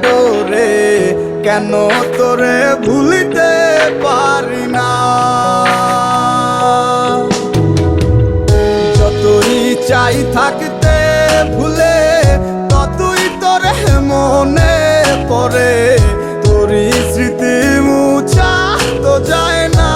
ডোরে, কেন তোরে ভুলিতে পারি না। যতই চাই থাকতে ভুলে, ততই তোরে মনে পড়ে। তোরই স্মৃতি মুছা তো যায় না।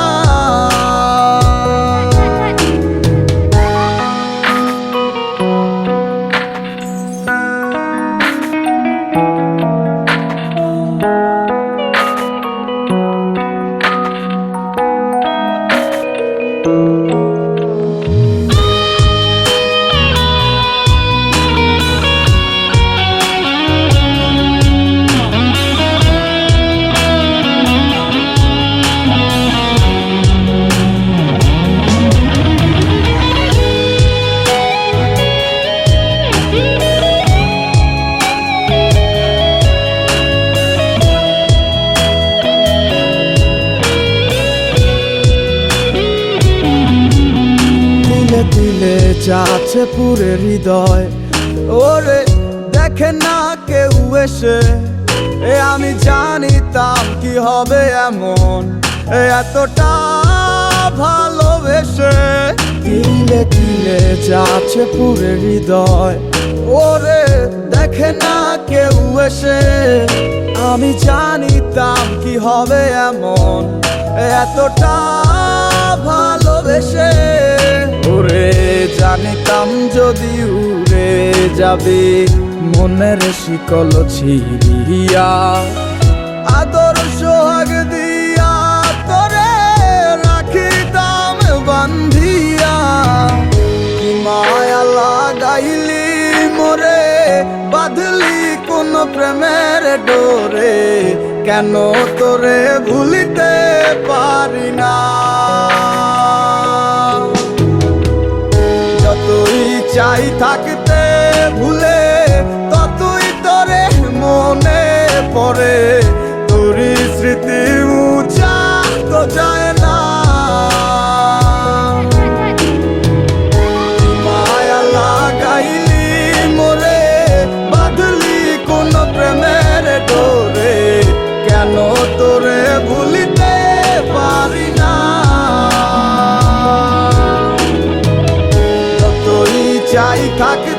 দিলে যাচ্ছে পুরে হৃদয়, ওরে দেখে না কেউ এসে। আমি জানিতাম কি হবে এমন, এতটা ভালোবেসে। দিলে দিলে যাচ্ছে পুরে হৃদয়, ওরে দেখে না কেউ এসে। আমি জানিতাম কি হবে এমন, এতটা ভালোবেসে। ওরে জানিতাম যদি উড়ে যাবে মনের শিকল ছিড়িয়া, আদর সোহাগ দিয়া তোরে রাখিতাম বান্ধিয়া। কি মায়া লাগাইলি মোরে, বাঁধলি কোন প্রেমের ডোরে, কেন তোরে ভুলিতে পারি না। যতই চাই থাকতে ভুলে, ততই তোরে মনে পড়ে। তোরই স্মৃতি মুছা তো যায় না। মায়া লাগাইলি মোরে, বাঁধলি কোন প্রেমের ডোরে, কেন তোরে ভুলিতে পারি না। চাই থাকতে